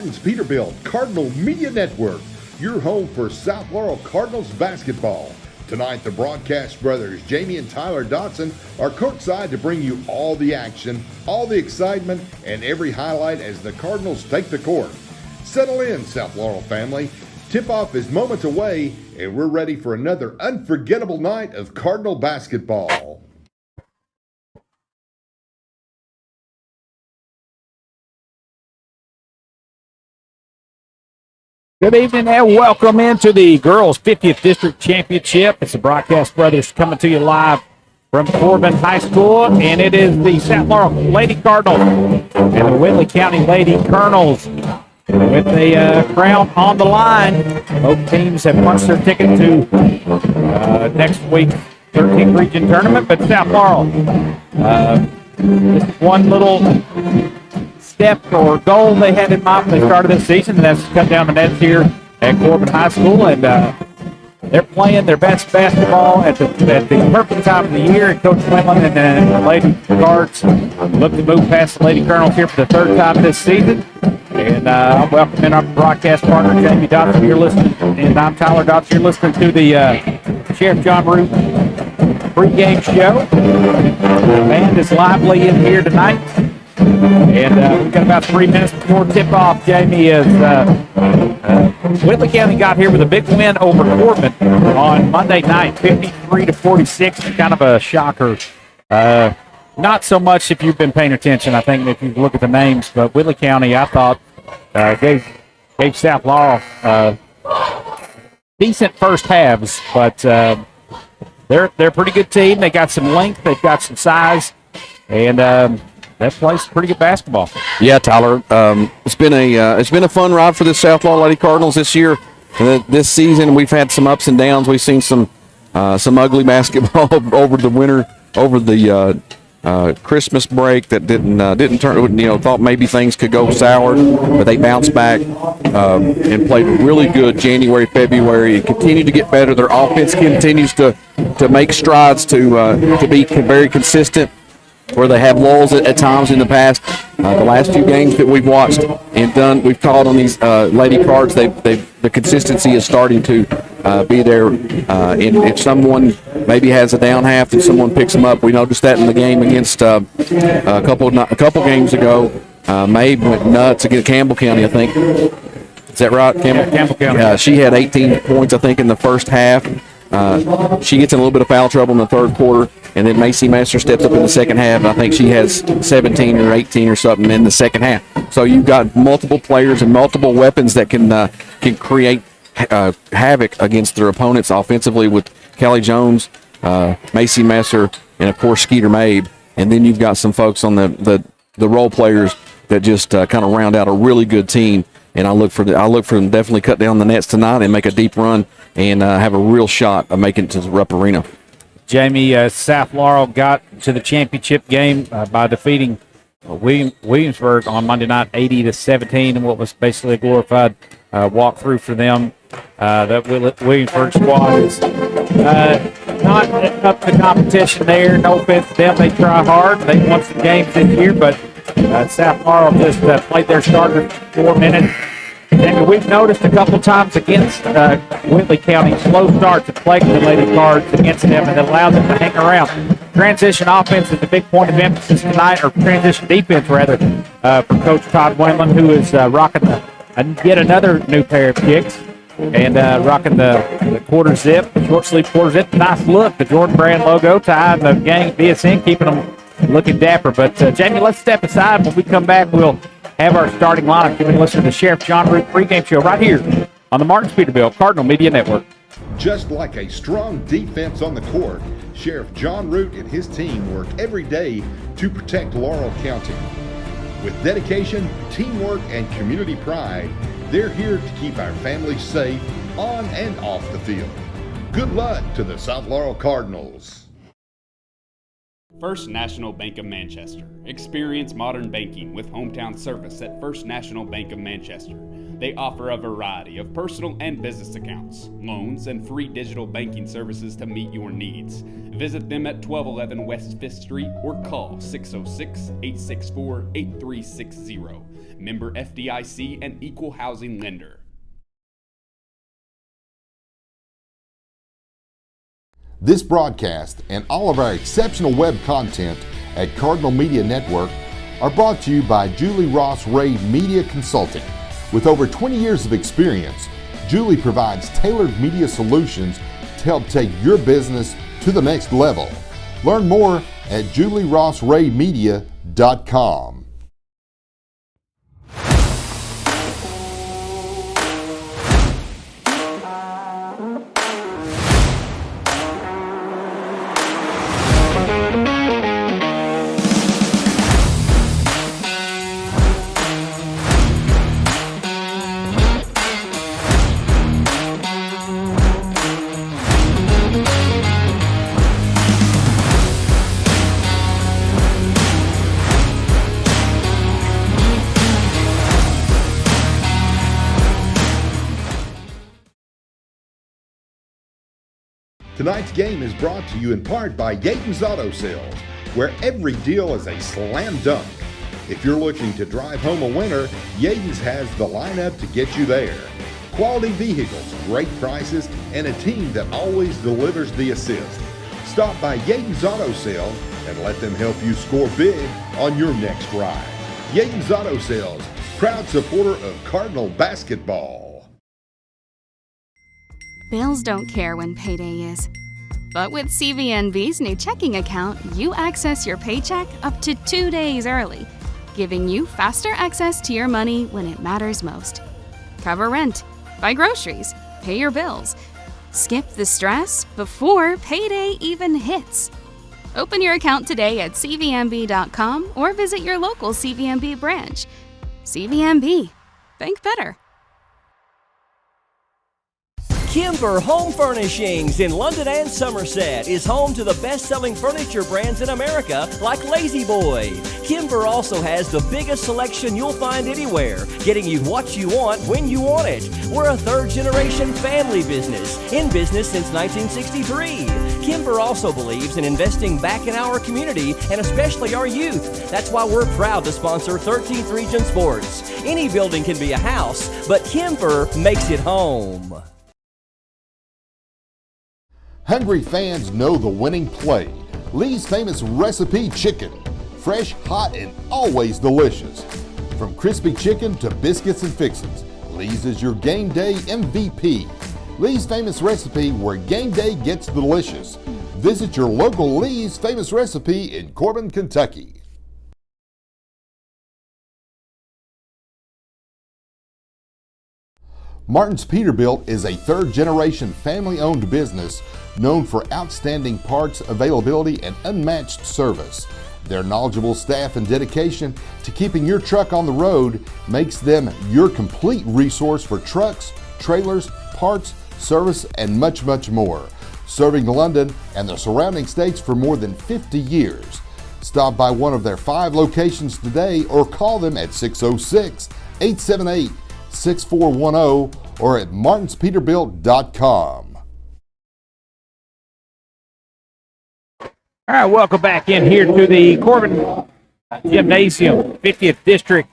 Peterbilt Cardinal Media Network, your home for South Laurel Cardinals basketball. Tonight, the broadcast brothers, Jamie and Tyler Dotson, are courtside to bring you all the action, all the excitement, and every highlight as the Cardinals take the court. Settle in, South Laurel family. Tip-off is moments away, and we're ready for another unforgettable night of Cardinal basketball. Good evening and welcome into the Girls 50th District Championship. It's the Broadcast Brothers coming to you live from Corbin High School, and it is the South Laurel Lady Cardinals and the Whitley County Lady Colonels with the crown on the line. Both teams have punched their ticket to next week's 13th region tournament, but South Laurel, just one little step or goal they had in mind when they started this season, and that's to cut down the nets here at Corbin High School. And they're playing their best basketball at the perfect time of the year. And Coach Whitley and the Lady Cards look to move past the Lady Colonels here for the third time this season. And I'm welcoming our broadcast partner, Jamie Dotson. You're listening, and I'm Tyler Dotson. You're listening to the Sheriff John Root pregame show. The band is lively in here tonight. And we've got about 3 minutes before tip-off. Jamie, is Whitley County got here with a big win over Corbin on Monday night, 53-46, kind of a shocker. Not so much if you've been paying attention, I think, if you look at the names, but Whitley County, I thought, gave South Laurel decent first halves, but they're a pretty good team. They got some length, they've got some size, and that plays pretty good basketball. Yeah, Tyler. It's been a fun ride for the South Laurel Lady Cardinals this year. This season, we've had some ups and downs. We've seen some ugly basketball over the winter, over the Christmas break that didn't turn. Thought maybe things could go sour, but they bounced back and played really good January, February, and continue to get better. Their offense continues to make strides to be very consistent, where they have lulls at times in the past. The last few games that we've watched and done, we've called on these Lady Cards. The consistency is starting to be there. And if someone maybe has a down half, and someone picks them up, we noticed that in the game against a couple games ago. Mabe went nuts against Campbell County, I think. Is that right, Campbell? Yeah, Campbell County. She had 18 points, I think, in the first half. She gets in a little bit of foul trouble in the third quarter, and then Macy Master steps up in the second half. I think she has 17 or 18 or something in the second half. So you've got multiple players and multiple weapons that can create havoc against their opponents offensively, with Kelly Jones, Macy Messer, and of course Skeeter Mabe. And then you've got some folks on the role players that just kind of round out a really good team. And I look for them to definitely cut down the nets tonight and make a deep run and have a real shot of making it to the Rupp Arena. Jamie, South Laurel got to the championship game by defeating Williamsburg on Monday night, 80-17, in what was basically a glorified walkthrough for them. That Williamsburg squad is not up to competition there. No offense to them, they try hard. They won some games this year, but South Laurel just played their starter for 4 minutes. And we've noticed a couple times against Whitley County, slow starts have plagued the Lady Cards against them, and it allowed them to hang around. Transition offense is a big point of emphasis tonight, or transition defense, rather, for Coach Todd Wendland, who is rocking yet another new pair of kicks and rocking the quarter zip, short sleeve quarter zip. Nice look, the Jordan Brand logo, Ty and the gang at BSN keeping them looking dapper. But, Jamie, let's step aside. When we come back, we'll have our starting lineup. You can listen to the Sheriff John Root pregame show right here on the Martin Peterbilt Cardinal Media Network. Just like a strong defense on the court, Sheriff John Root and his team work every day to protect Laurel County. With dedication, teamwork, and community pride, they're here to keep our families safe on and off the field. Good luck to the South Laurel Cardinals. First National Bank of Manchester. Experience modern banking with hometown service at First National Bank of Manchester. They offer a variety of personal and business accounts, loans, and free digital banking services to meet your needs. Visit them at 1211 West 5th Street or call 606-864-8360. member FDIC and equal housing lender. This broadcast and all of our exceptional web content at Cardinal Media Network are brought to you by Julie Ross Ray Media Consulting. With over 20 years of experience, Julie provides tailored media solutions to help take your business to the next level. Learn more at julierossraymedia.com. Tonight's game is brought to you in part by Yaden's Auto Sales, where every deal is a slam dunk. If you're looking to drive home a winner, Yaden's has the lineup to get you there. Quality vehicles, great prices, and a team that always delivers the assist. Stop by Yaden's Auto Sales and let them help you score big on your next ride. Yaden's Auto Sales, proud supporter of Cardinal basketball. Bills don't care when payday is. But with CVNB's new checking account, you access your paycheck up to 2 days early, giving you faster access to your money when it matters most. Cover rent, buy groceries, pay your bills. Skip the stress before payday even hits. Open your account today at cvnb.com or visit your local CVNB branch. CVNB. Think better. Kimber Home Furnishings in London and Somerset is home to the best-selling furniture brands in America like Lazy Boy. Kimber also has the biggest selection you'll find anywhere, getting you what you want when you want it. We're a third-generation family business, in business since 1963. Kimber also believes in investing back in our community and especially our youth. That's why we're proud to sponsor 13th Region Sports. Any building can be a house, but Kimber makes it home. Hungry fans know the winning play. Lee's Famous Recipe Chicken. Fresh, hot, and always delicious. From crispy chicken to biscuits and fixins, Lee's is your game day MVP. Lee's Famous Recipe, where game day gets delicious. Visit your local Lee's Famous Recipe in Corbin, Kentucky. Martin's Peterbilt is a third-generation family-owned business known for outstanding parts availability and unmatched service. Their knowledgeable staff and dedication to keeping your truck on the road makes them your complete resource for trucks, trailers, parts, service, and much, much more. Serving London and the surrounding states for more than 50 years. Stop by one of their 5 locations today or call them at 606-878-6410 or at martinspeterbilt.com. All right, welcome back in here to the Corbin Gymnasium 50th District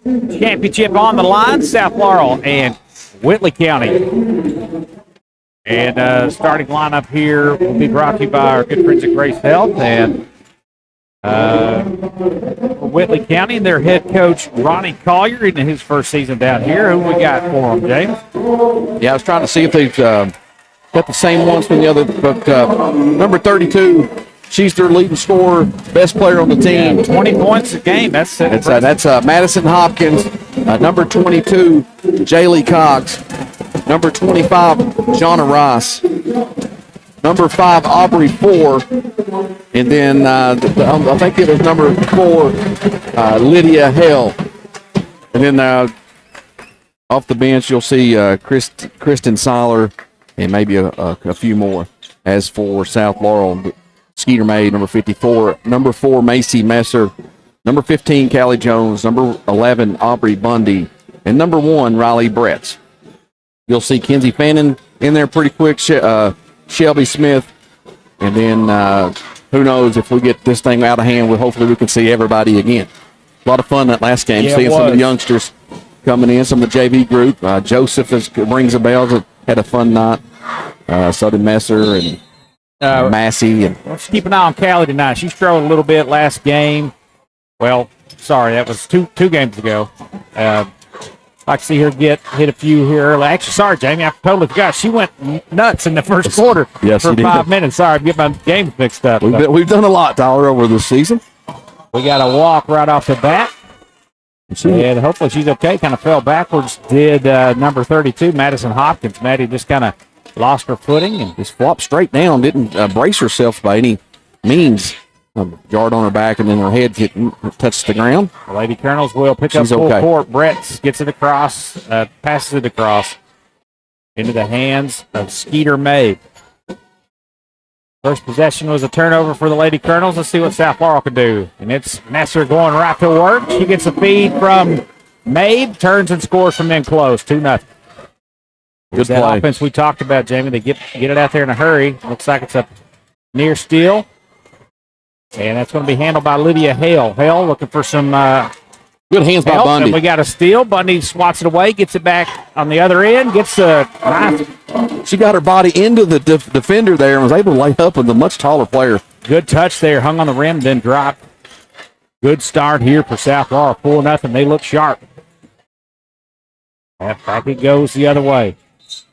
Championship on the line, South Laurel and Whitley County. And starting lineup here will be brought to you by our good friends at Grace Health and Whitley County and their head coach, Ronnie Collier, in his first season down here. Who we got for them, James? Yeah, I was trying to see if they've got the same ones from the other, but number 32, she's their leading scorer, best player on the team. 20 points a game. That's Madison Hopkins. Number 22, Jaylee Cox. Number 25, Jonna Ross. Number 5, Aubrey 4. And then I think it was number 4, Lydia Hell. And then off the bench, you'll see Kristen Seiler and maybe a few more. As for South Laurel, Skeeter May, number 54. Number 4, Macy Messer. Number 15, Callie Jones. Number 11, Aubrey Bundy. And number 1, Riley Bretz. You'll see Kenzie Fannin in there pretty quick. Shelby Smith. And then who knows, if we get this thing out of hand, hopefully we can see everybody again. A lot of fun that last game, Yeah, seeing it some of the was. youngsters coming in, some of the JV group. Joseph rings a bell. Had a fun night. So did Messer and Massey. And Let's keep an eye on Callie tonight. She struggled a little bit last game. Well, sorry, that was two games ago. I see her hit a few here early. Actually, sorry, Jamie, I totally forgot. She went nuts in the first quarter Yes, for she did. 5 minutes. Sorry, I get my games mixed up. we've done a lot, Tyler, over this season. We got a walk right off the bat. And hopefully she's okay. Kind of fell backwards. Did number 32, Madison Hopkins. Maddie just kind of lost her footing and Just flopped straight down, didn't brace herself by any means. Yard on her back, and then her head touched the ground. the Lady Colonels will pick up She's full okay. court. Brett gets it across, passes it across into the hands of Skeeter May. First possession was a turnover for the Lady Colonels. Let's see what South Laurel can do. And it's Messer going right to work. She gets a feed from Mabe, turns and scores from in close, 2-0. Good That play. offense we talked about, Jamie. They get it out there in a hurry. Looks like it's a near steal. And that's going to be handled by Lydia Hale. Hale looking for some Good hands by help. Bundy. And we got a steal. Bundy swats it away, gets it back on the other end, gets a nice, She got her body into the defender there and was able to lay up with a much taller player. good touch there. Hung on the rim, then dropped. Good start here for South Laurel. 4-0. They look sharp. Back it goes the other way.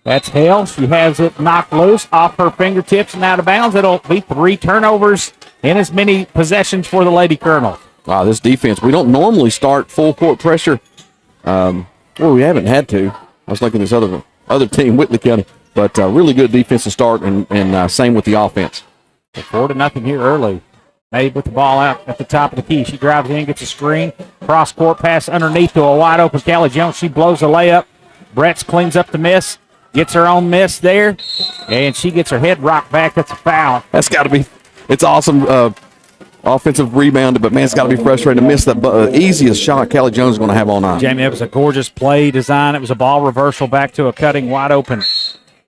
That's Hale. She has it knocked loose off her fingertips and out of bounds. It'll be 3 turnovers and as many possessions for the Lady Colonel. Wow, this defense. We don't normally start full court pressure. Well, we haven't had to. I was looking at this other team, Whitley County. But really good defensive start, and same with the offense. 4-0 here early. Mabe with the ball out at the top of the key. She drives in, gets a screen. Cross court pass underneath to a wide open Callie Jones. She blows a layup. Bretz cleans up the miss. Gets her own miss there. And she gets her head rocked back. That's a foul. That's got to be. It's awesome offensive rebound, but man, it's got to be frustrating to miss the easiest shot Callie Jones is going to have all night. Jamie, it was a gorgeous play design. It was a ball reversal back to a cutting wide open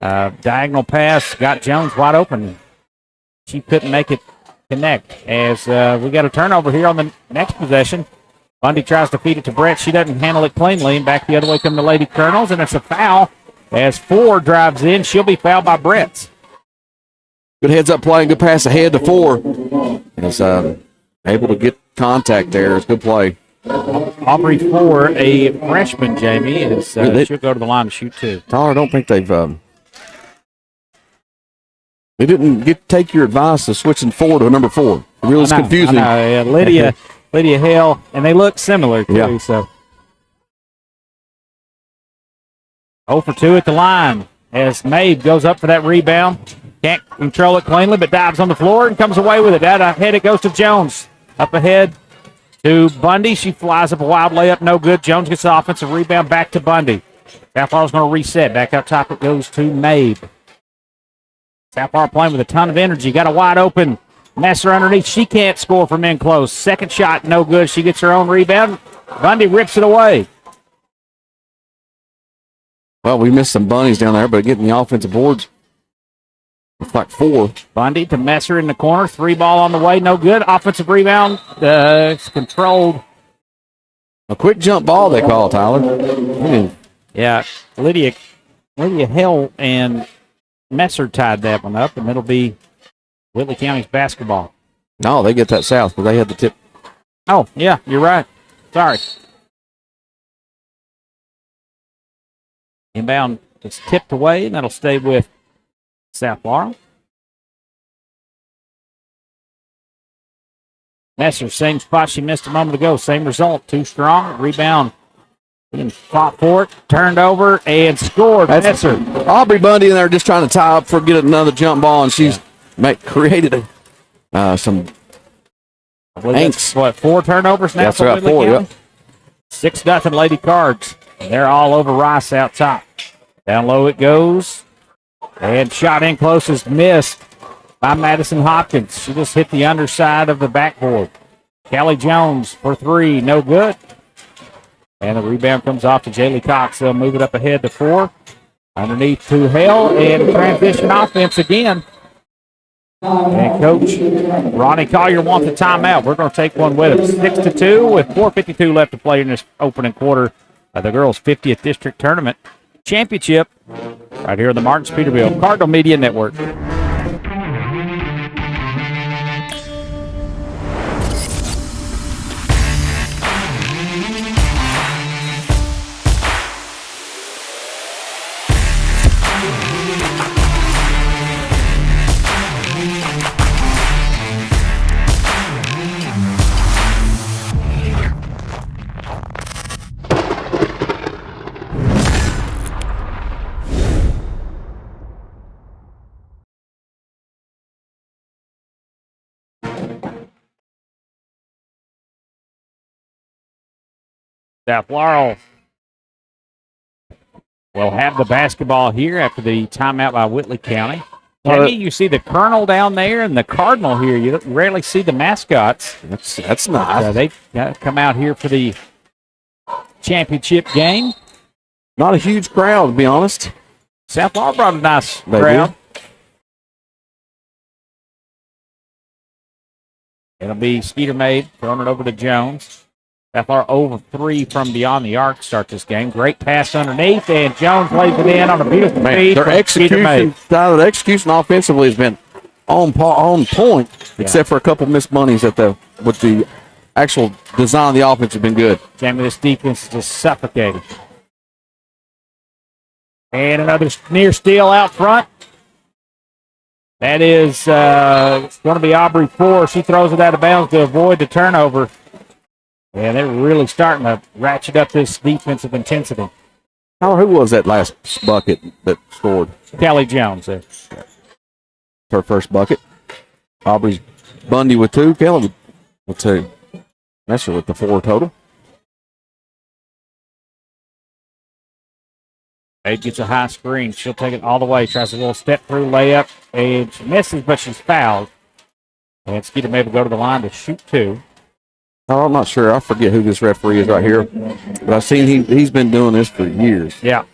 diagonal pass. Got Jones wide open. She couldn't make it connect as we got a turnover here on the next possession. Bundy tries to feed it to Brett. She doesn't handle it cleanly. And back the other way come the Lady Colonels, and it's a foul as Ford drives in. She'll be fouled by Brett. Good heads-up play and good pass ahead to 4. Is able to get contact there. It's a good play. Aubrey Ford, a freshman, Jamie, is she'll go to the line to shoot 2. Tyler, I don't think they didn't take your advice of switching 4 to a number 4. It really is confusing. I know, yeah, Lydia Hale, and they look similar too. Yeah. So 0 for 2 at the line as Mabe goes up for that rebound. Can't control it cleanly, but dives on the floor and comes away with it. Out ahead it goes to Jones. Up ahead to Bundy. She flies up a wild layup, no good. Jones gets the offensive rebound back to Bundy. South Laurel's going to reset. Back up top it goes to Mabe. South Laurel playing with a ton of energy. Got a wide open Messer underneath. She can't score from in close. Second shot, no good. She gets her own rebound. Bundy rips it away. Well, we missed some bunnies down there, but getting the offensive boards. It's like 4. Bundy to Messer in the corner. 3 ball on the way, no good. Offensive rebound. It's controlled. A quick jump ball, they call it, Tyler. Yeah, Lydia Hill and Messer tied that one up, and it'll be Whitley County's basketball. No, they get that south, but they had the tip. Oh, yeah, you're right. Sorry. Inbound is tipped away, and that'll stay with South Laurel. Messer, same spot she missed a moment ago. Same result. Too strong. Rebound. Being fought for it. Turned over and scored. Messer. Aubrey Bundy in there just trying to tie up for get another jump ball, and she's created some angst. What, 4 turnovers now? That's for right, Whitley 4, County? 6-0 Lady Cards. They're all over Rice out top. Down low it goes. And shot in close is missed by Madison Hopkins. She just hit the underside of the backboard. Callie Jones for 3, no good. And the rebound comes off to Jaylee Cox. They'll move it up ahead to 4. Underneath to Hale, and transition offense again. And Coach Ronnie Collier wants a timeout. We're going to take one with him. 6-2 with 4:52 left to play in this opening quarter of the girls' 50th District Tournament Championship right here in the Martin Peterbilt Cardinal Media Network. South Laurel will have the basketball here after the timeout by Whitley County. Jamie, you see the Colonel down there and the Cardinal here. You rarely see the mascots. That's nice. They come out here for the championship game. Not a huge crowd, to be honest. South Laurel brought a nice They crowd. It'll be Skeeter Maid throwing it over to Jones. South Laurel over 3 from beyond the arc to start this game. Great pass underneath, and Jones lays it in on a beautiful feed. Their execution offensively has been on point, except for a couple missed bunnies with the actual design of the offense has been good. Jamie, this defense is just suffocating. And another near steal out front. That is going to be Aubrey Ford. She throws it out of bounds to avoid the turnover. And they're really starting to ratchet up this defensive intensity. Who was that last bucket that scored? Kelly Jones. Her first bucket. Aubrey's Bundy with 2. Kelly with 2. That's with the 4 total. Abe gets a high screen. She'll take it all the way. Tries a little step through layup. And she misses, but she's fouled. And Skeeter Maid will go to the line to shoot 2. Oh, I'm not sure. I forget who this referee is right here. But I've seen he's been doing this for years. Yeah.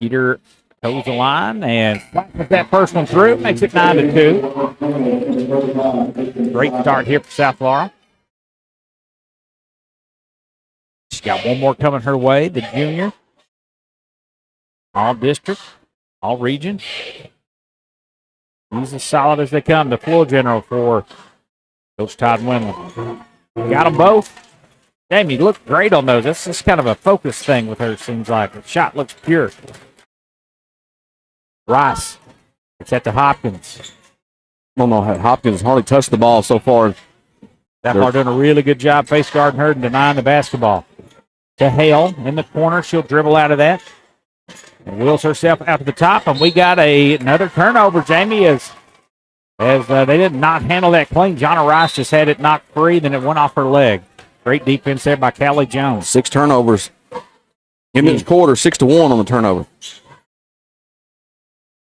Skeeter toes the line and puts that first one through. Makes it 9-2. Great start here for South Laurel. She's got one more coming her way, the junior. All district, all region. He's as solid as they come, the floor general for Coach Todd Windland. Got them both. Jamie looked great on those. That's just kind of a focus thing with her, seems like. The shot looks pure. Rice. It's at the Hopkins. No, Hopkins hardly touched the ball so far. South Laurel doing a really good job face guarding her and denying the basketball. To Hale in the corner. She'll dribble out of that. And wheels herself out to the top. And we got another turnover, Jamie, as they did not handle that clean. Jonna Rice just had it knocked free, then it went off her leg. Great defense there by Callie Jones. 6 turnovers. In this quarter, 6-1 on the turnover.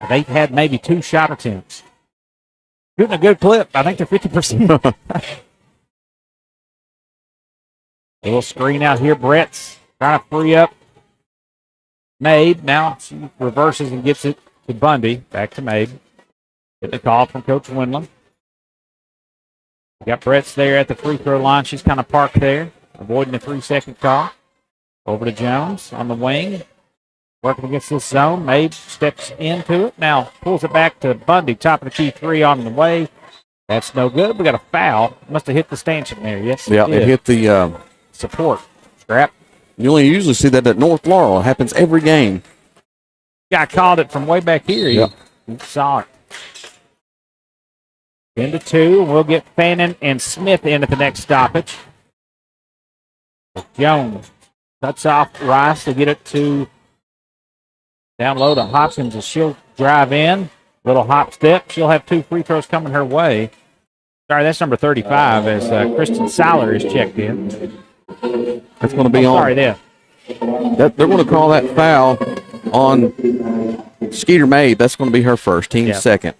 They've had maybe 2 shot attempts. Shooting a good clip. I think they're 50%. A little screen out here. Brett's trying to free up Mabe. Now she reverses and gets it to Bundy. Back to Mabe. Get the call from Coach Windland. We got Brett's there at the free throw line. She's kind of parked there, avoiding the 3-second call. Over to Jones on the wing. Working against this zone. Mabe steps into it. Now pulls it back to Bundy. Top of the key 3 on the way. That's no good. We got a foul. Must have hit the stanchion there. Yes, it hit the support strap. You only usually see that at North Laurel. It happens every game. Guy called it from way back here. Yep. He saw it. 10-2. We'll get Fannin and Smith in at the next stoppage. Jones cuts off Rice to get it to down low to Hopkins as she'll drive in. Little hop step. She'll have 2 free throws coming her way. Sorry, that's number 35 as Kristen Siler is checked in. That's going to be on. Sorry, there. They're going to call that foul on Skeeter Maid. That's going to be her first, team second.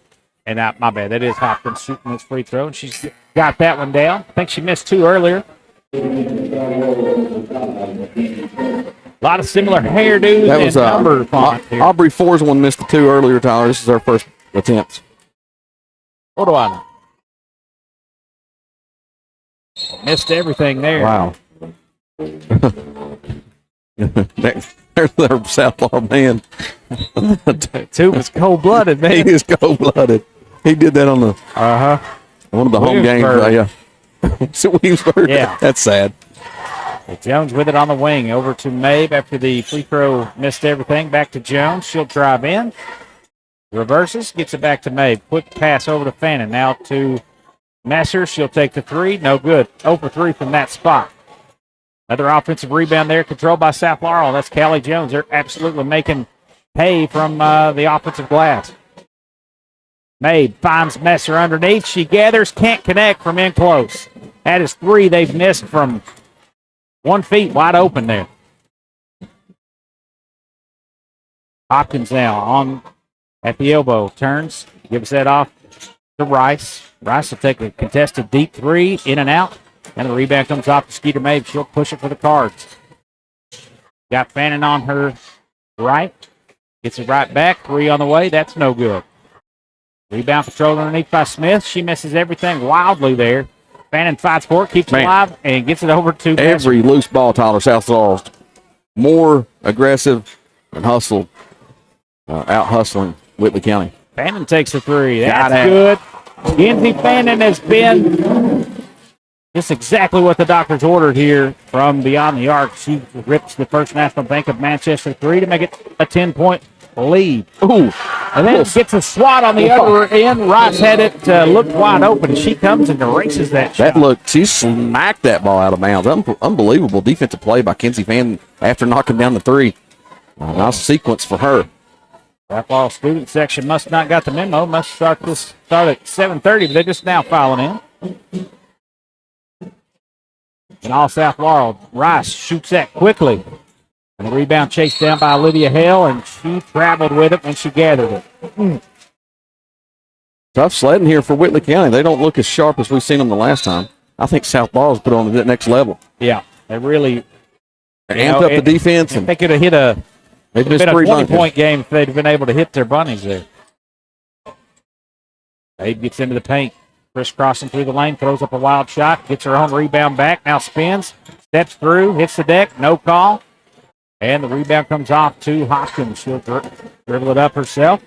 And my bad, that is Hopkins shooting this free throw, and she's got that one down. I think she missed 2 earlier. A lot of similar hairdos That was and number font here. Aubrey Forsman missed the 2 earlier, Tyler. This is our first attempt. What do I know? Missed everything there. Wow. There's their Southlaw man. 2 was cold-blooded, man. He is cold-blooded. He did that on the one of the home games. Yeah. Is it Williamsburg? Yeah. That's sad. Jones with it on the wing. Over to Mabe after the free throw missed everything. Back to Jones. She'll drive in. Reverses. Gets it back to Mabe. Quick pass over to Fannin. Now to Messer. She'll take the 3. No good. 0 for 3 from that spot. Another offensive rebound there. Controlled by South Laurel. That's Callie Jones. They're absolutely making hay from the offensive glass. Mabe finds Messer underneath. She gathers. Can't connect from in close. That is 3 they've missed from 1 feet wide open there. Hopkins now on at the elbow. Turns. Gives that off to Rice. Rice will take a contested deep 3. In and out. And the rebound comes off to Skeeter Mabe. She'll push it for the Cards. Got Fannin on her right. Gets it right back. 3 on the way. That's no good. Rebound controlled underneath by Smith. She misses everything wildly there. Fannin fights for it, keeps it alive, and gets it over to every loose ball, Tyler. South Laurel more aggressive and hustled, out hustling Whitley County. Fannin takes the 3. That's good. Kenzie Fannin has been just exactly what the doctors ordered here from beyond the arc. She rips the First National Bank of Manchester 3 to make it a 10-point lead. Ooh. And then gets a swat on the other end. Rice had it looked wide open. She comes and erases that shot. She smacked that ball out of bounds. Unbelievable defensive play by Kenzie Fannin after knocking down the 3. Nice sequence for her. South Laurel student section must not got the memo. Must start at 7:30, but they're just now filing in. And all South Laurel. Rice shoots that quickly. And the rebound chased down by Olivia Hale, and she traveled with it when she gathered it. Tough sledding here for Whitley County. They don't look as sharp as we've seen them the last time. I think South Laurel's put on to that next level. Yeah, they really amped up the defense. They could have hit a 20-point game if they'd been able to hit their bunnies there. Abe gets into the paint. Crisscrossing through the lane, throws up a wild shot, gets her own rebound back, now spins, steps through, hits the deck, no call. And the rebound comes off to Hopkins. She'll dribble it up herself.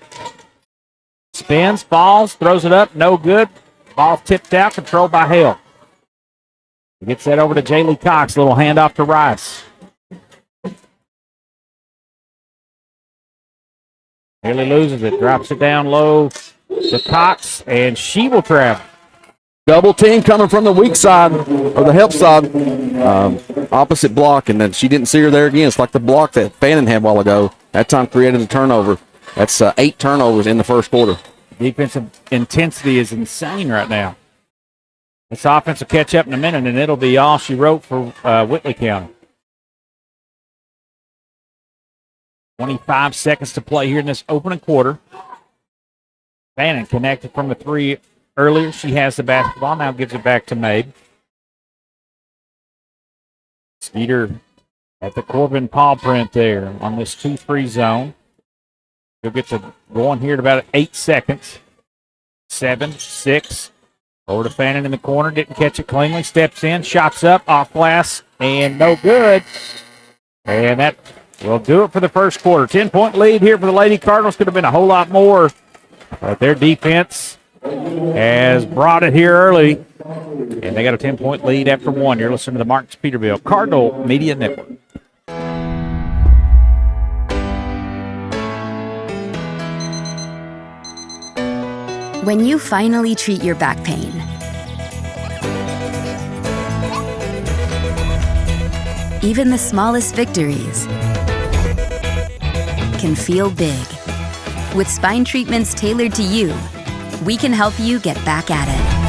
Spins, falls, throws it up, no good. Ball tipped out, controlled by Hale. Gets that over to Jaylee Cox. Little handoff to Rice. Nearly loses it, drops it down low to Cox, and she will travel. Double team coming from the weak side, or the help side, opposite block, and then she didn't see her there again. It's like the block that Fannin had a while ago. That time created a turnover. That's 8 turnovers in the first quarter. Defensive intensity is insane right now. This offense will catch up in a minute, and it'll be all she wrote for Whitley County. 25 seconds to play here in this opening quarter. Fannin connected from the 3 earlier. She has the basketball. Now gives it back to Mabe. Skeeter at the Corbin paw print there on this 2-3 zone. He'll get to going here at about 8 seconds. 7, 6. Over to Fannin in the corner. Didn't catch it cleanly. Steps in. Shots up. Off glass. And no good. And that will do it for the first quarter. 10-point lead here for the Lady Cardinals. Could have been a whole lot more. But their defense has brought it here early. And they got a 10-point lead after 1. You're listening to the Marks Peterbilt Cardinal Media Network. When you finally treat your back pain, even the smallest victories can feel big. With spine treatments tailored to you, we can help you get back at it.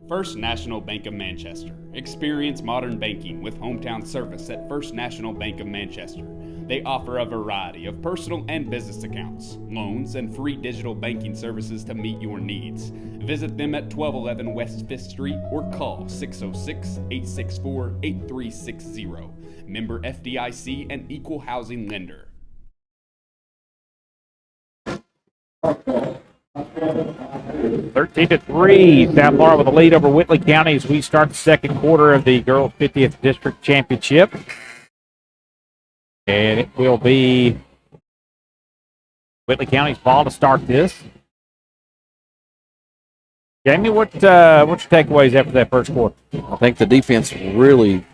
First National Bank of Manchester. Experience modern banking with hometown service at First National Bank of Manchester. They offer a variety of personal and business accounts, loans, and free digital banking services to meet your needs. Visit them at 1211 West 5th Street or call 606-864-8360. Member FDIC and Equal Housing Lender. 13-3, South Florida with a lead over Whitley County as we start the second quarter of the Girls 50th District Championship. And it will be Whitley County's ball to start this. Jamie, what's your takeaways after that first quarter? I think the defense really,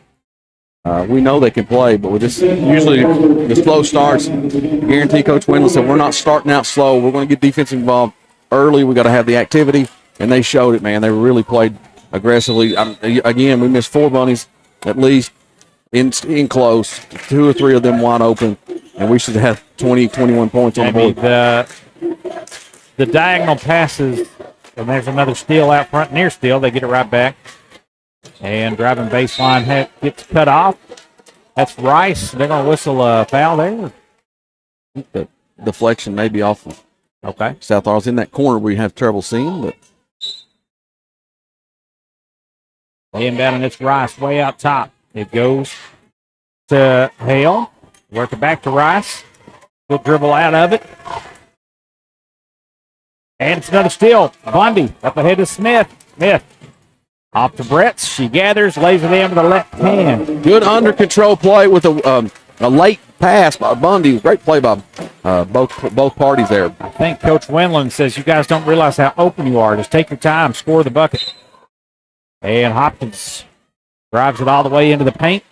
we know they can play, but with this, usually the slow starts, guarantee Coach Wendell said, we're not starting out slow. We're going to get defense involved early. We got to have the activity, and they showed it, man. They really played aggressively. Again, we missed 4 bunnies at least in close, 2 or 3 of them wide open, and we should have 20, 21 points on the board. The diagonal passes, and there's another steal out front, near steal. They get it right back. And driving baseline gets cut off. That's Rice. They're going to whistle a foul there. The deflection may be off of South Arles in that corner we have trouble seeing, but they inbound, and it's Rice way out top. It goes to Hale. Work it back to Rice. Good dribble out of it. And it's another steal. Bundy up ahead of Smith. Smith off to Bretts. She gathers, lays it in with the left hand. Good under control play with a late pass by Bundy. Great play by both parties there. I think Coach Wendland says you guys don't realize how open you are. Just take your time, score the bucket. And Hopkins drives it all the way into the paint.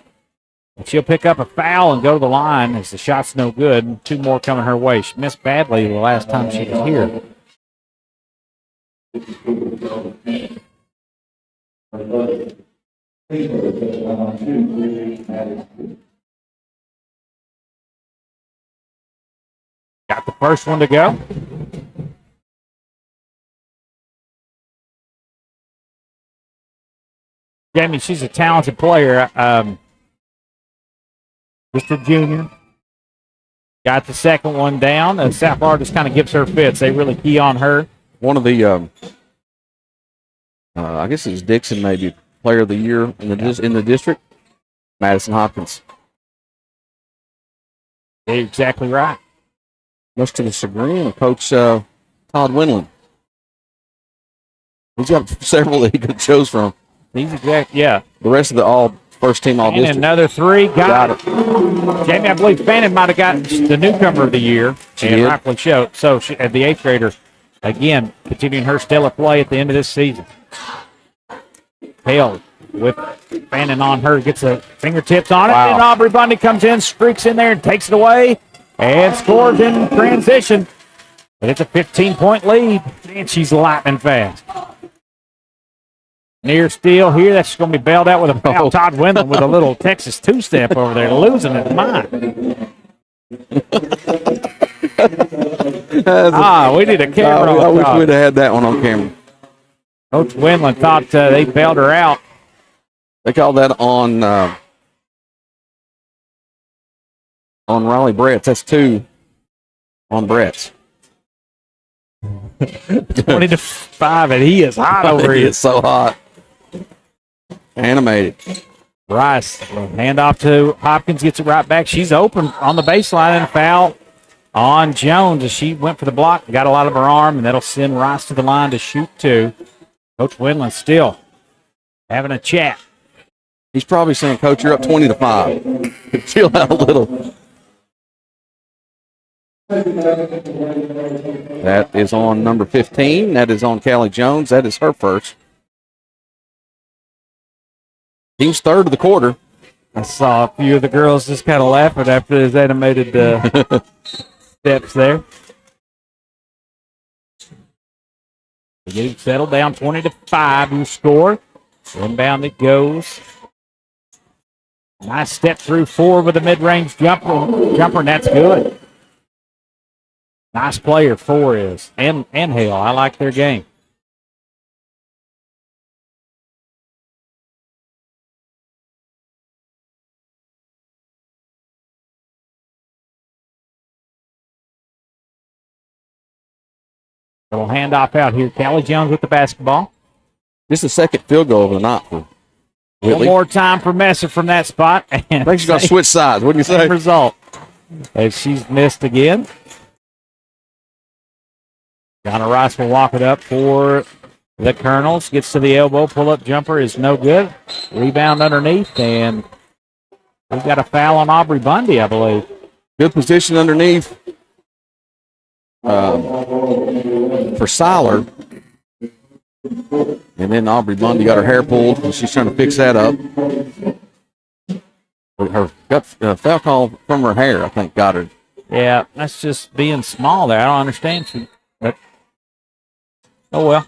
And she'll pick up a foul and go to the line as the shot's no good. 2 more coming her way. She missed badly the last time she was here. Got the first one to go. Jamie, she's a talented player. Just a junior. Got the second one down. South Florida just kind of gives her fits. They really key on her. One of the, I guess it was Dixon, maybe player of the year in the district. Madison Hopkins. Exactly right. Much to the chagrin of Coach Todd Wendland. He's got several that he could choose from. Yeah. The rest of the first team all and district. Another 3. Got it. Jamie, I believe Fannin might have gotten the newcomer of the year. She and did. rightfully so. So the 8th grader, again, continuing her stellar play at the end of this season. Hale with Fannin on her, gets the fingertips on it. Wow. And Aubrey Bundy comes in, streaks in there and takes it away and scores in transition. But it's a 15-point lead, and she's lightning fast. Near steal here. That's going to be bailed out with a foul. Todd Wendland with a little Texas two-step over there, losing his mind. We need a camera. I wish we'd have had that one on camera. Coach Wendland thought they bailed her out. They call that on Riley Bretts. That's 2 on Bretts. 20-5, and he is hot over here. It's so hot. Animated. Rice, hand off to Hopkins, gets it right back. She's open on the baseline, and a foul on Jones as she went for the block, got a lot of her arm, and that'll send Rice to the line to shoot 2. Coach Wendland still having a chat. He's probably saying, Coach, you're up 20-5. Chill out a little. That is on number 15. That is on Callie Jones. That is her first. Team's third of the quarter. I saw a few of the girls just kind of laughing after his animated steps there. Getting settled down 20-5. You score. Inbound it goes. Nice step through 4 with a mid-range jumper, and that's good. Nice player 4 is. And Hale. I like their game. Little handoff out here. Callie Jones with the basketball. Just the second field goal of the night for Whitley. One more time for Messer from that spot. And I think she's going to switch sides. What do you say? same result. As she's missed again. Donna Rice will walk it up for the Colonels. Gets to the elbow. Pull-up jumper is no good. Rebound underneath. And we've got a foul on Aubrey Bundy, I believe. Good position underneath for Seiler. And then Aubrey Bundy got her hair pulled, and she's trying to fix that up. Her got foul call from her hair, I think, got her. Yeah, that's just being small there. I don't understand. But, oh, well.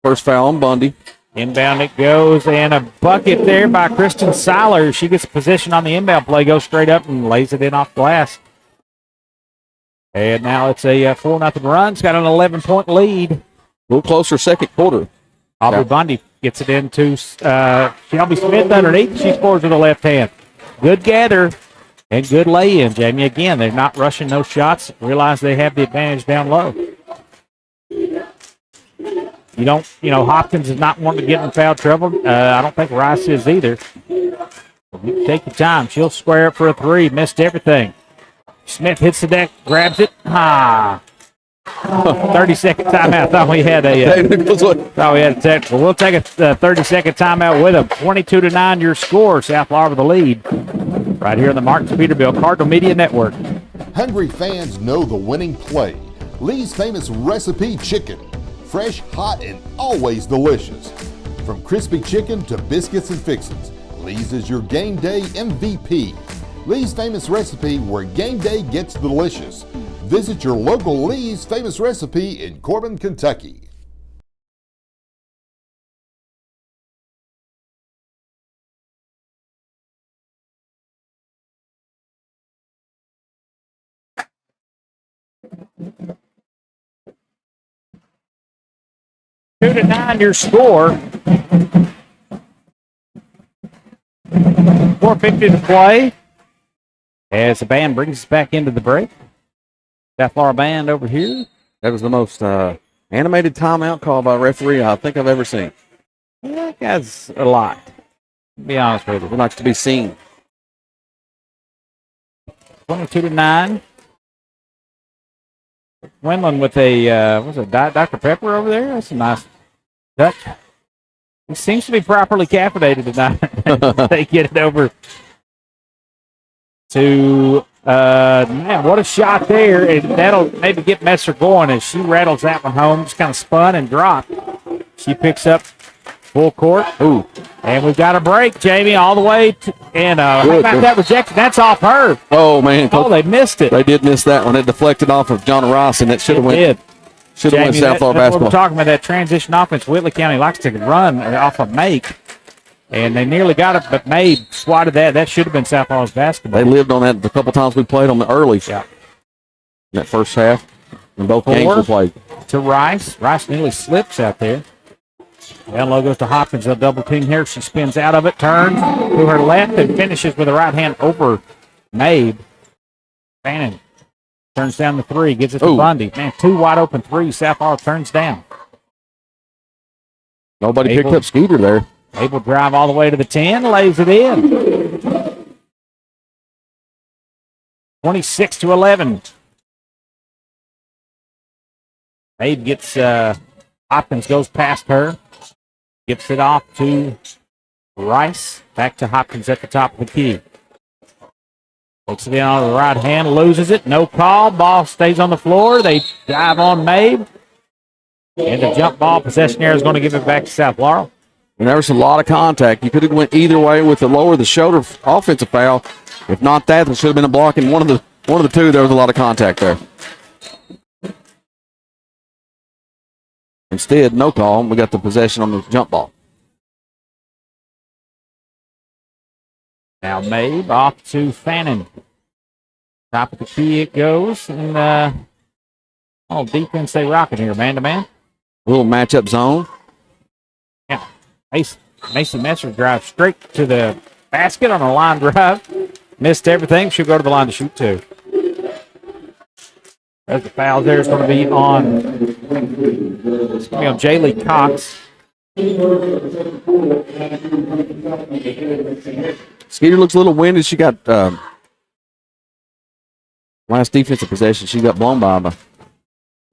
First foul on Bundy. Inbound it goes, and a bucket there by Kristen Seiler. She gets a position on the inbound play, goes straight up and lays it in off glass. And now it's a 4-0 run. It's got an 11-point lead. A little closer second quarter. Aubrey Bundy gets it into Shelby Smith underneath. She scores with the left hand. Good gather and good lay-in, Jamie. Again, they're not rushing those shots. Realize they have the advantage down low. Hopkins is not wanting to get in foul trouble. I don't think Rice is either. You take your time. She'll square up for a three. Missed everything. Smith hits the deck, grabs it. 30-second timeout. Thought we had a technical. We'll take a 30-second timeout with them. 22-9 your score. South Florida the lead. Right here on the Martins Peterbilt Cardinal Media Network. Hungry fans know the winning play. Lee's Famous Recipe Chicken. Fresh, hot, and always delicious. From crispy chicken to biscuits and fixins, Lee's is your game day MVP. Lee's Famous Recipe, where game day gets delicious. Visit your local Lee's Famous Recipe in Corbin, Kentucky. Two to 9 your score. 4:50 to play. As the band brings us back into the break. South Florida band over here. That was the most animated timeout call by a referee I think I've ever seen. Yeah, that guy's a lot. To be honest with you. He likes to be seen. 22-9. Wendland with a what's it, Dr. Pepper over there? That's a nice touch. He seems to be properly caffeinated tonight. They get it over to man, what a shot there. And that'll maybe get Messer going as she rattles that one home. Just kind of spun and dropped. She picks up full court. Ooh. And we've got a break, Jamie, all the way to, and how about that rejection? That's off her. Oh, man. Oh, they missed it. They did miss that one. It deflected off of John Ross, and it should have went. Should have went South Florida basketball. We're talking about that transition offense. Whitley County likes to run off of Make, and they nearly got it, but Mabe swatted that. That should have been South Florida's basketball. They lived on that the couple times we played on the early. Yeah. In that first half, in both games we played. To Rice. Rice nearly slips out there. Down low goes to Hopkins. They'll double team here. She spins out of it, turns to her left, and finishes with the right hand over Mabe. Fannin turns down the three, gives it to Bundy. Man, two wide open threes. South Florida turns down. Nobody picked up Skeeter there. Able to drive all the way to the 10, lays it in. 26-11. Mabe gets, Hopkins goes past her. Gives it off to Rice. Back to Hopkins at the top of the key. Takes it in on the right hand, loses it. No call. Ball stays on the floor. They dive on Mabe. And the jump ball possession there is going to give it back to South Laurel. And there was a lot of contact. You could have went either way with the lower the shoulder offensive foul. If not that, there should have been a block in one of the two. There was a lot of contact there. Instead, no call. We got the possession on the jump ball. Now Mabe off to Fannin. Top of the key it goes. And defense they rocking here, man-to-man. Little matchup zone. Yeah. Macy Messer drives straight to the basket on a line drive. Missed everything. She'll go to the line to shoot two. As the foul there is going to be on, Jaylee Cox. Skeeter looks a little winded. She got last defensive possession. She got blown by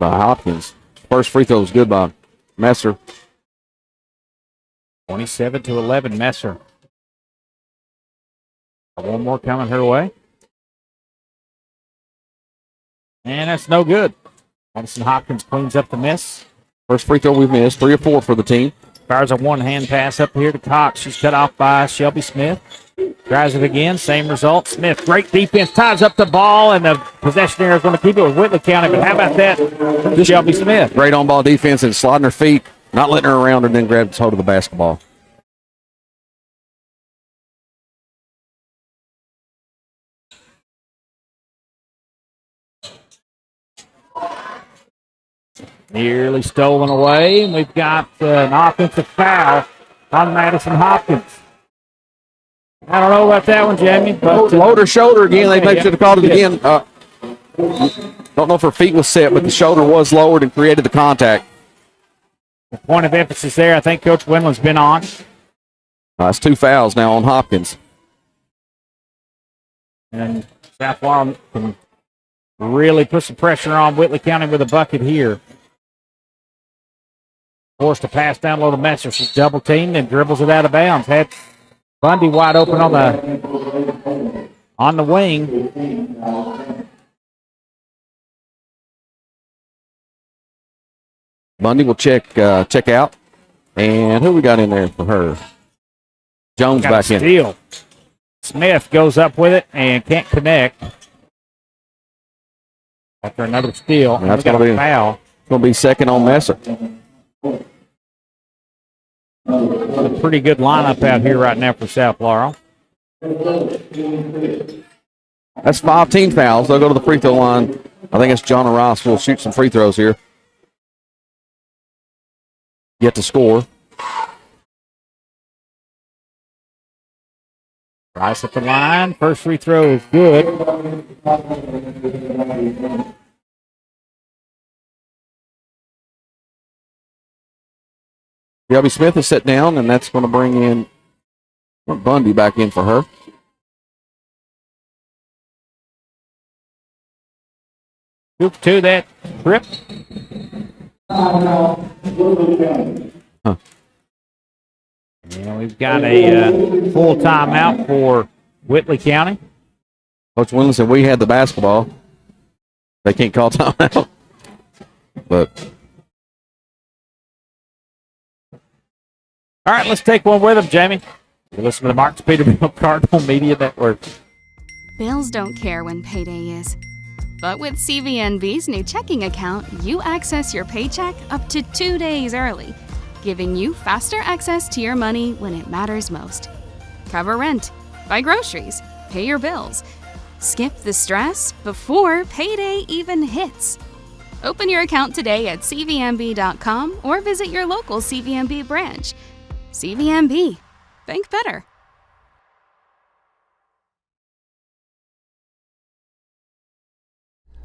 Hopkins. First free throw was good by Messer. 27-11, Messer. One more coming her way. And that's no good. Madison Hopkins cleans up the miss. First free throw we've missed. 3 or 4 for the team. Fires a one-hand pass up here to Cox. She's cut off by Shelby Smith. Tries it again. Same result. Smith, great defense. Ties up the ball, and the possession area is going to keep it with Whitley County. But how about that from Shelby Smith? Great on-ball defense and sliding her feet, not letting her around, and then grabs hold of the basketball. Nearly stolen away, and we've got an offensive foul on Madison Hopkins. I don't know about that one, Jamie. But, load her shoulder again. They maybe should have called it again. Don't know if her feet was set, but the shoulder was lowered and created the contact. The point of emphasis there, I think Coach Windland's been on. It's 2 fouls now on Hopkins. And South Florida can really put some pressure on Whitley County with a bucket here. Forced to pass down low to Messer. She's double teamed and dribbles it out of bounds. Had Bundy wide open on the wing. Bundy will check out. And who we got in there for her? Jones back in. Steal. Smith goes up with it and can't connect. After another steal. And that's going to be a foul. It's going to be second on Messer. A pretty good lineup out here right now for South Laurel. That's 5 team fouls. They'll go to the free throw line. I think it's John Ross will shoot some free throws here. Yet to score. Rice at the line. First free throw is good. Shelby Smith is set down, and that's going to bring in Bundy back in for her. Scoop to that trip. Huh. And we've got a full timeout for Whitley County. Coach Windland said we had the basketball. They can't call timeout. But all right, let's take one with them, Jamie. You listen to the Marks Peterbilt Cardinal Media Network. Bills don't care when payday is. But with CVNB's new checking account, you access your paycheck up to 2 days early, giving you faster access to your money when it matters most. Cover rent, buy groceries, pay your bills. Skip the stress before payday even hits. Open your account today at cvnb.com or visit your local CVNB branch. CVNB. Think better.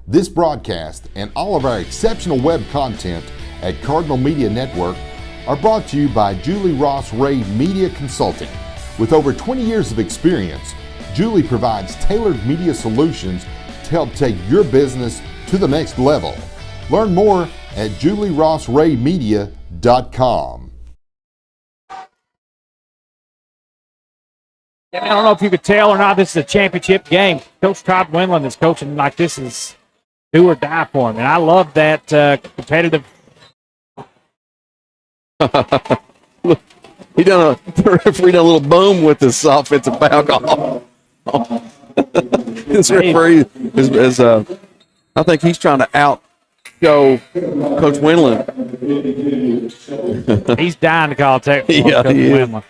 This broadcast and all of our exceptional web content at Cardinal Media Network are brought to you by Julie Ross Ray Media Consulting. With over 20 years of experience, Julie provides tailored media solutions to help take your business to the next level. Learn more at julierossraymedia.com. I don't know if you could tell or not, this is a championship game. Coach Todd Windland is coaching like this is do or die for him. And I love that competitive. the referee done a little boom with this offensive foul call. This referee is I think he's trying to out-go Coach Windland. He's dying to call tech. Yeah, Coach Windland.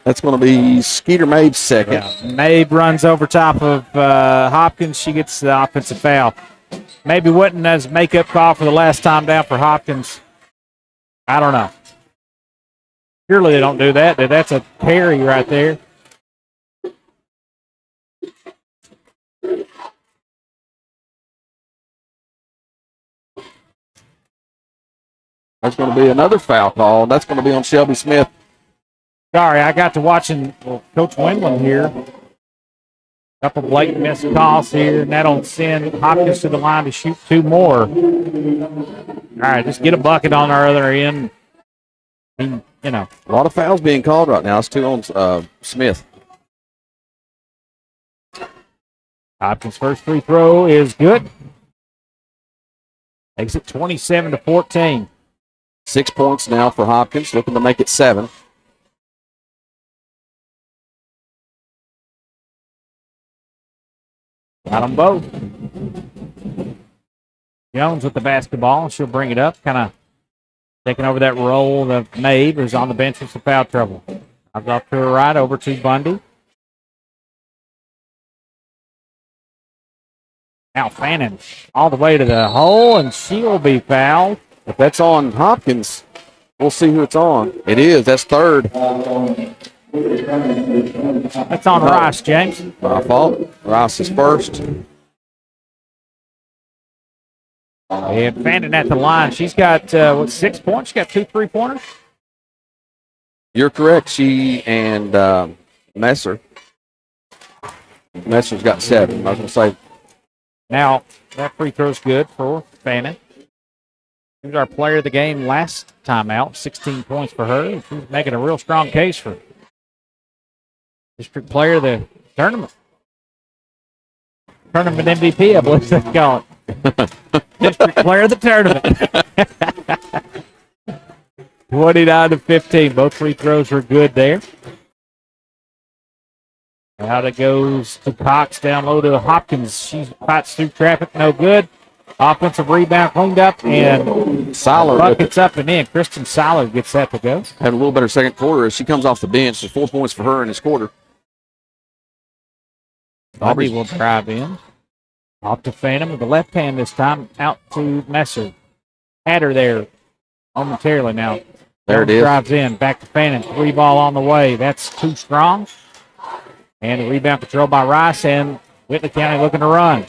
That's going to be Skeeter Mabe's second. Yeah. Mabe runs over top of Hopkins. She gets the offensive foul. Maybe Whitten as makeup call for the last time down for Hopkins. I don't know. Surely they don't do that. That's a carry right there. There's going to be another foul call. That's going to be on Shelby Smith. Sorry, I got to watching Coach Wendland here. Couple blatant missed calls here, and that'll send Hopkins to the line to shoot 2 more. All right, just get a bucket on our other end. A lot of fouls being called right now. It's 2 on Smith. Hopkins' first free throw is good. Makes it 27-14. 6 points now for Hopkins, looking to make it 7. Got them both. Jones with the basketball. She'll bring it up, kind of taking over that role of Mabe, who's on the bench with some foul trouble. I've off to her right, over to Bundy. Now Fannin all the way to the hole, and she will be fouled. If that's on Hopkins, we'll see who it's on. It is. That's 3rd. That's on Rice, James. My fault. Rice is first. And Fannin at the line. She's got, 6 points? She's got 2 3-pointers? You're correct. She and Messer. Messer's got 7. I was going to say. Now, that free throw's good for Fannin. She was our player of the game last time out. 16 points for her. She's making a real strong case for district player of the tournament. Tournament MVP, I believe they call it. District player of the tournament. 29-15. Both free throws were good there. Out it goes to Cox, down low to Hopkins. She fights through traffic, no good. Offensive rebound cleaned up, and Siler buckets up and in. Kristen Siler gets that to go. Had a little better second quarter as she comes off the bench. There's 4 points for her in this quarter. Aubrey will drive in. Off to Phantom with the left hand this time. Out to Messer. Had her there momentarily now. There it is. Drives in. Back to Phantom. 3 ball on the way. That's too strong. And the rebound control by Rice, and Whitley County looking to run.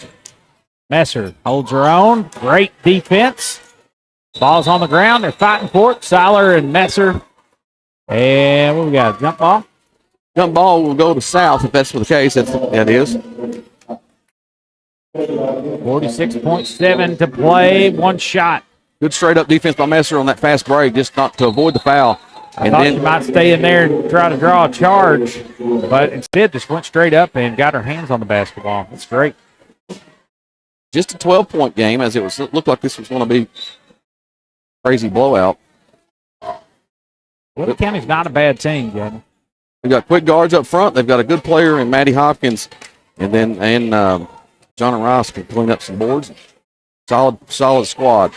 Messer holds her own. Great defense. Ball's on the ground. They're fighting for it. Siler and Messer. And what we got? Jump ball? Jump ball will go to South if that's the case. That is. 46.7 to play. 1 shot. Good straight up defense by Messer on that fast break, just not to avoid the foul. I thought she might stay in there and try to draw a charge, but instead just went straight up and got her hands on the basketball. That's great. Just a 12-point game, as it looked like this was going to be crazy blowout. Whitley County's not a bad team, Jamie. They've got quick guards up front. They've got a good player in Maddie Hopkins, and John and Rice can clean up some boards. Solid squad.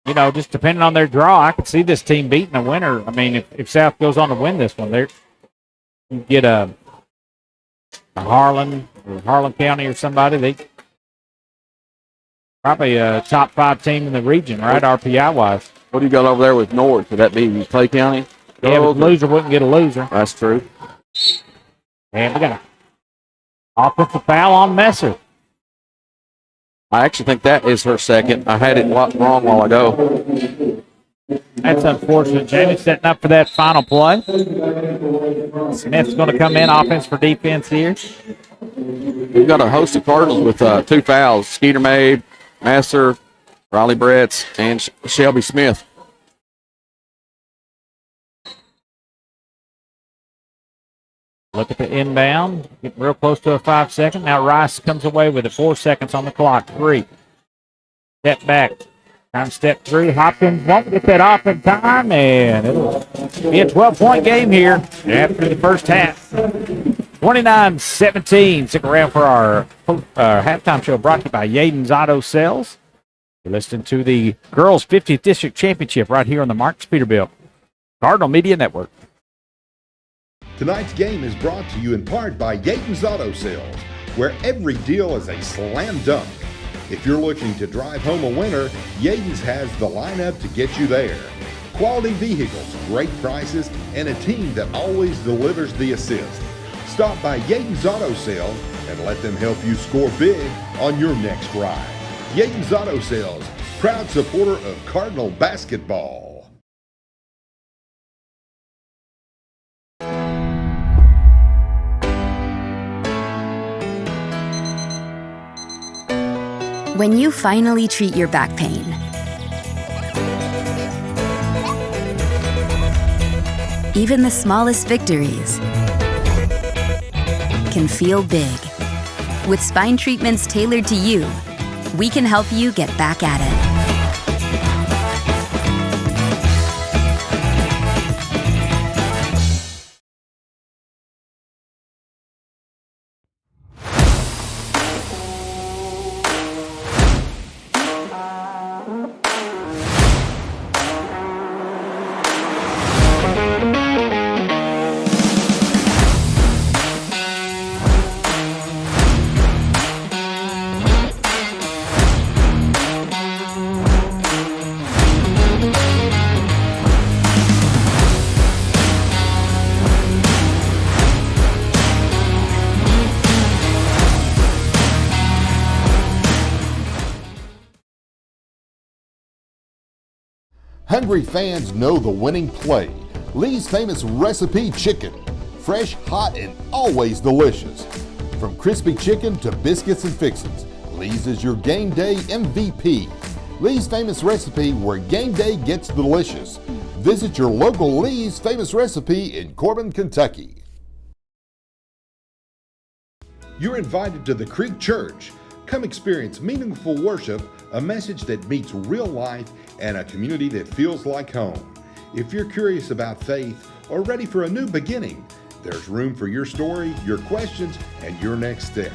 You know, just depending on their draw, I could see this team beating a winner. I mean, if South goes on to win this one, you get a Harlan or Harlan County or somebody. They probably a top 5 team in the region, right? RPI wise. What do you got over there with North? Would that be Clay County? Yeah, but the loser wouldn't get a loser. That's true. And we got an offensive foul on Messer. I actually think that is her second. I had it wrong while ago. That's unfortunate. Jamie setting up for that final play. Smith's going to come in, offense for defense here. We've got a host of Cardinals with 2 fouls. Skeeter Mabe, Messer, Riley Bretts, and Shelby Smith. Look at the inbound. Getting real close to a 5-second. Now Rice comes away with it. 4 seconds on the clock. 3. Step back. Trying to step through. Hopkins won't get that off in time, and it'll be a 12-point game here after the first half. 29-17. Stick around for our halftime show brought to you by Yaden's Auto Sales. You're listening to the Girls 50th District Championship right here on the Marks Peterbilt Cardinal Media Network. Tonight's game is brought to you in part by Yaden's Auto Sales, where every deal is a slam dunk. If you're looking to drive home a winner, Yaden's has the lineup to get you there. Quality vehicles, great prices, and a team that always delivers the assist. Stop by Yaden's Auto Sales and let them help you score big on your next ride. Yaden's Auto Sales, proud supporter of Cardinal basketball. When you finally treat your back pain, even the smallest victories can feel big. With spine treatments tailored to you, we can help you get back at it. Hungry fans know the winning play. Lee's Famous Recipe Chicken. Fresh, hot, and always delicious. From crispy chicken to biscuits and fixins, Lee's is your game day MVP. Lee's Famous Recipe, where game day gets delicious. Visit your local Lee's Famous Recipe in Corbin, Kentucky. You're invited to the Creek Church. Come experience meaningful worship, a message that meets real life, and a community that feels like home. If you're curious about faith or ready for a new beginning, there's room for your story, your questions, and your next step.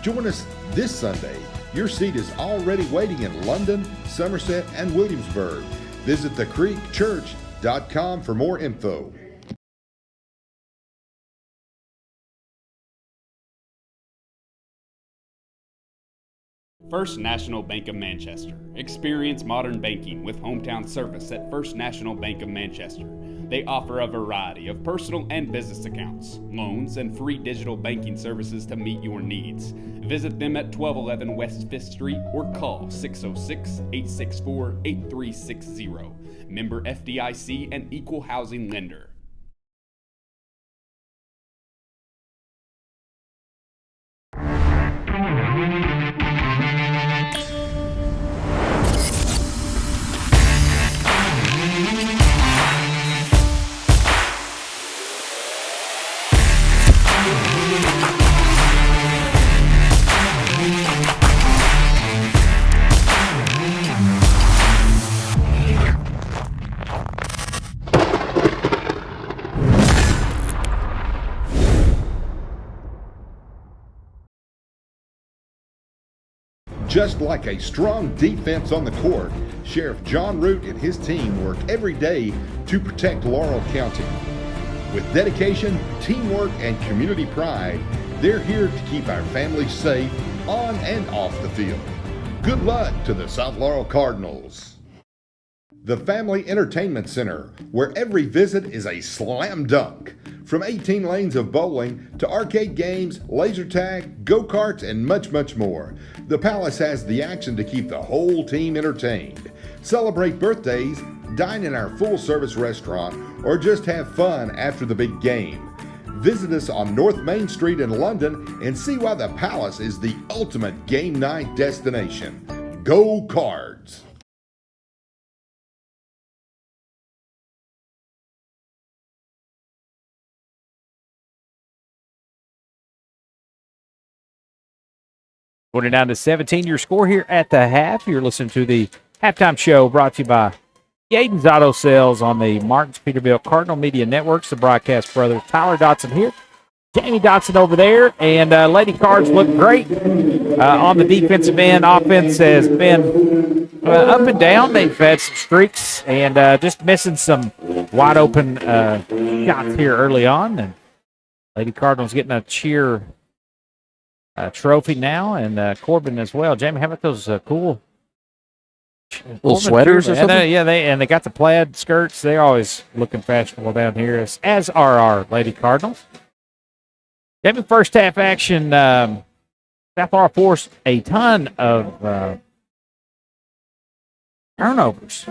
Join us this Sunday. Your seat is already waiting in London, Somerset, and Williamsburg. Visit thecreekchurch.com for more info. First National Bank of Manchester. Experience modern banking with hometown service at First National Bank of Manchester. They offer a variety of personal and business accounts, loans, and free digital banking services to meet your needs. Visit them at 1211 West 5th Street or call 606-864-8360. Member FDIC and Equal Housing Lender. Just like a strong defense on the court, Sheriff John Root and his team work every day to protect Laurel County. With dedication, teamwork, and community pride, they're here to keep our families safe on and off the field. Good luck to the South Laurel Cardinals. The Family Entertainment Center, where every visit is a slam dunk. From 18 lanes of bowling to arcade games, laser tag, go-karts, and much, much more. The Palace has the action to keep the whole team entertained. Celebrate birthdays, dine in our full-service restaurant, or just have fun after the big game. Visit us on North Main Street in London and see why the Palace is the ultimate game night destination. Go Cards! Going down to 17, your score here at the half. You're listening to the halftime show brought to you by Yaden's Auto Sales on the Martins Peterbilt Cardinal Media Networks. The broadcast brothers Tyler Dotson here, Jamie Dotson over there, and Lady Cards look great on the defensive end. Offense has been up and down. They've had some streaks and just missing some wide open shots here early on. And Lady Cardinals getting a cheer trophy now, and Corbin as well. Jamie, how about those cool little sweaters or something? They got the plaid skirts. They're always looking fashionable down here, as are our Lady Cardinals. Jamie, first half action. South Laurel forced a ton of turnovers.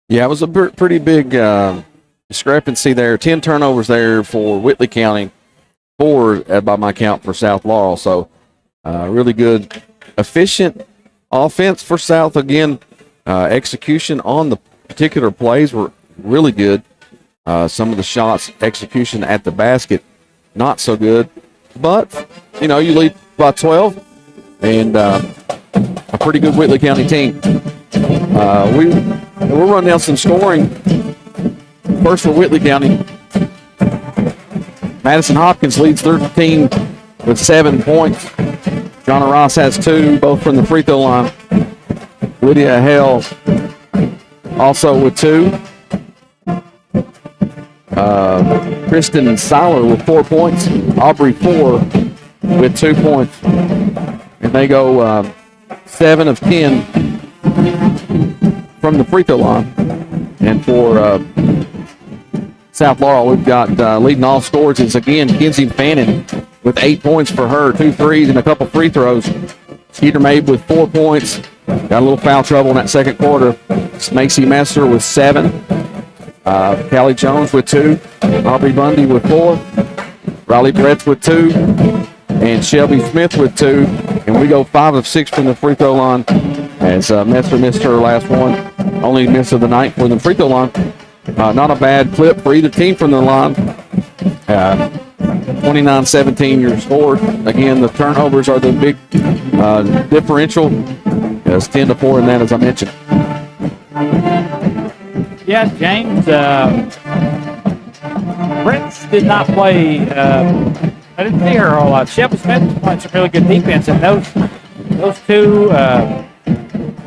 Yeah, it was a pretty big discrepancy there. 10 turnovers there for Whitley County, 4 by my count for South Laurel. So really good, efficient offense for South. Again, execution on the particular plays were really good. Some of the shots, execution at the basket, not so good. But, you lead by 12 and a pretty good Whitley County team. We'll run down some scoring. First for Whitley County, Madison Hopkins leads their team with 7 points. Jonna Ross has 2, both from the free throw line. Lydia Hale also with 2. Kristen Seiler with 4 points. Aubrey 4 with 2 points. And they go 7 of 10 from the free throw line. And for South Laurel, we've got leading all scores is again Kenzie Fannin with 8 points for her, 2 threes and a couple free throws. Skeeter Mabe with 4 points. Got a little foul trouble in that second quarter. Macy Messer with 7. Callie Jones with 2. Aubrey Bundy with 4. Riley Bretz with 2. And Shelby Smith with 2. And we go 5 of 6 from the free throw line as Messer missed her last one. Only miss of the night for the free throw line. Not a bad clip for either team from the line. 29-17 your score. Again, the turnovers are the big differential. It's 10-4 in that, as I mentioned. Yeah, James. Brent did not play. I didn't see her a whole lot. Shelby Smith was playing some really good defense, and those two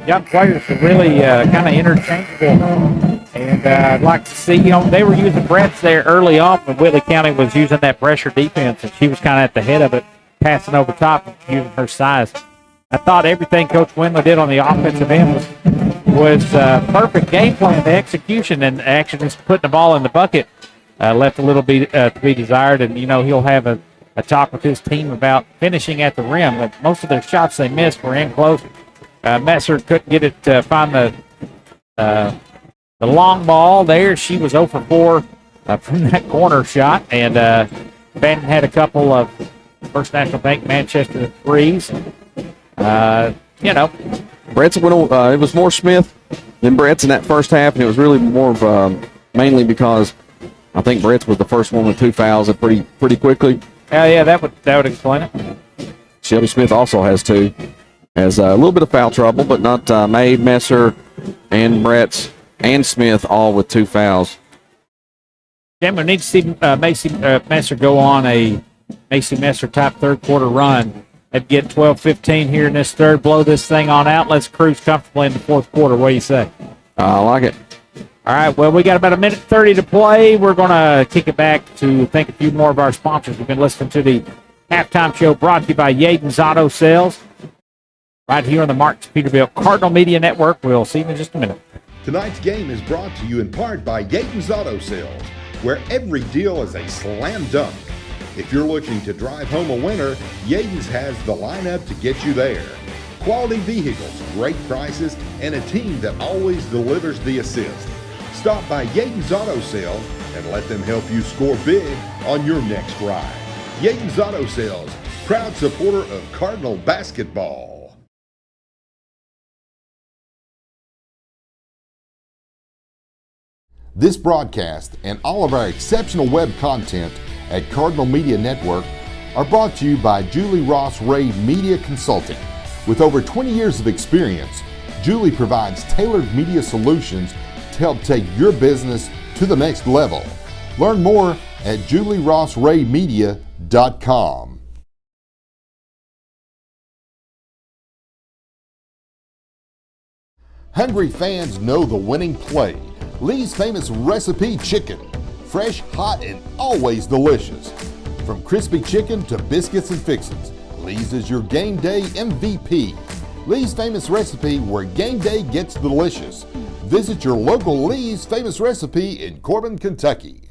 young players are really kind of interchangeable. And I'd like to see, they were using Brett's there early on when Whitley County was using that pressure defense, and she was kind of at the head of it, passing over top and using her size. I thought everything Coach Windler did on the offensive end was perfect game plan. The execution and actually just putting the ball in the bucket left a little bit to be desired, and, he'll have a talk with his team about finishing at the rim. But most of their shots they missed were in close. Messer couldn't get it to find the long ball there. She was 0 for 4 from that corner shot. And Bannon had a couple of First National Bank Manchester threes. Brett's went on, it was more Smith than Brett's in that first half, and it was really more of mainly because I think Brett's was the first one with 2 fouls pretty quickly. Yeah, that would explain it. Shelby Smith also has 2. Has a little bit of foul trouble, but not May, Messer, and Brett's and Smith all with 2 fouls. Jim, we need to see Macy Messer go on a Macy Messer type third quarter run. They'd get 12-15 here in this third. Blow this thing on out. Let's cruise comfortably in the fourth quarter. What do you say? I like it. All right, well, we got about 1:30 to play. We're going to kick it back to thank a few more of our sponsors. We've been listening to the halftime show brought to you by Yaden's Auto Sales right here on the Marks Peterbilt Cardinal Media Network. We'll see you in just a minute. Tonight's game is brought to you in part by Yaden's Auto Sales, where every deal is a slam dunk. If you're looking to drive home a winner, Yaden's has the lineup to get you there. Quality vehicles, great prices, and a team that always delivers the assist. Stop by Yaden's Auto Sales and let them help you score big on your next ride. Yaden's Auto Sales, proud supporter of Cardinal basketball. This broadcast and all of our exceptional web content at Cardinal Media Network are brought to you by Julie Ross Ray Media Consulting. With over 20 years of experience, Julie provides tailored media solutions to help take your business to the next level. Learn more at julierossraymedia.com. Hungry fans know the winning play. Lee's famous recipe chicken. Fresh, hot, and always delicious. From crispy chicken to biscuits and fixins, Lee's is your game day MVP. Lee's famous recipe, where game day gets delicious. Visit your local Lee's famous recipe in Corbin, Kentucky.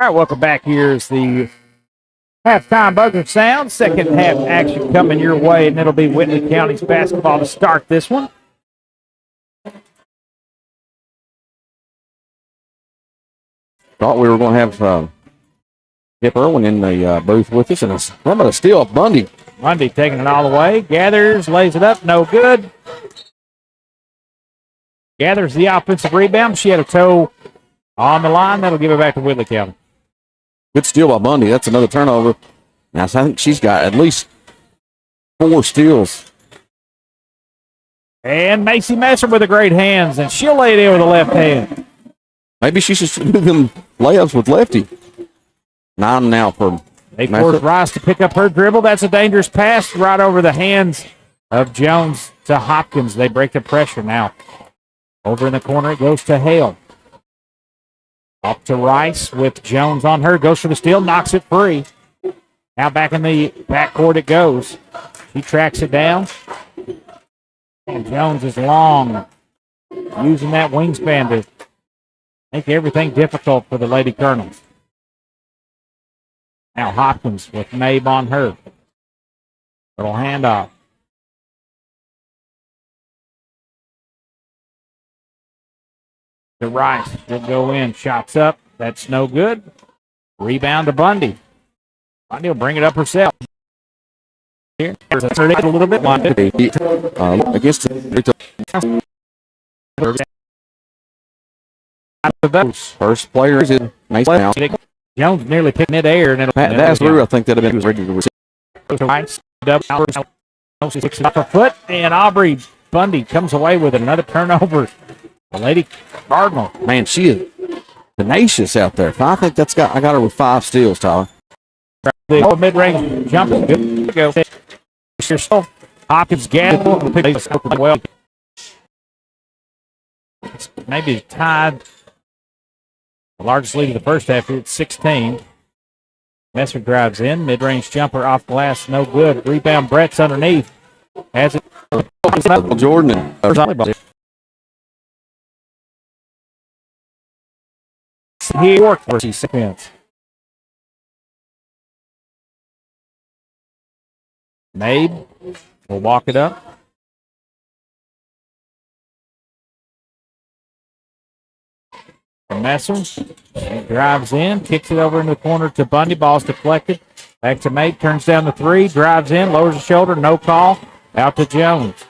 All right, welcome back. Here's the Halftime buzzer sound. Second half action coming your way, and it'll be Whitley County's basketball to start this one. Thought we were going to have Skip Irwin in the booth with us, and it's how about a steal of Bundy. Bundy taking it all the way. Gathers, lays it up, no good. Gathers the offensive rebound. She had a toe on the line. That'll give it back to Whitley County. Good steal by Bundy. That's another turnover. Now, so I think she's got at least 4 steals. And Macy Messer with the great hands, and she'll lay it in with the left hand. Maybe she should do them layups with lefty. 9 now for They force Rice to pick up her dribble. That's a dangerous pass right over the hands of Jones to Hopkins. They break the pressure now. Over in the corner, it goes to Hale. Off to Rice with Jones on her. Goes for the steal, knocks it free. Now back in the backcourt it goes. She tracks it down. And Jones is long, using that wingspan to make everything difficult for the Lady Colonels. Now Hopkins with Mabe on her. Little handoff. To Rice. Will go in. Shots up. That's no good. Rebound to Bundy. Bundy will bring it up herself. Here. There's a little bit. Against first player is in nice now. Jones nearly picked mid-air. And That's through. I think that have been ready to receive. Rice. Six off her foot. And Aubrey Bundy comes away with another turnover. The Lady Cardinal. Man, she is tenacious out there. I think I got her with 5 steals, Tyler. The mid-range jumper. Good to go. Hopkins gathered. Well, it's maybe tied. The largest lead of the first half here at 16. Messer drives in. Mid-range jumper off glass. No good. Rebound. Brett's underneath. Has it. Jordan. He worked for his defense. Mabe will walk it up. Messer drives in, kicks it over in the corner to Bundy. Ball's deflected. Back to Mabe, turns down the 3, drives in, lowers the shoulder, no call. Out to Jones.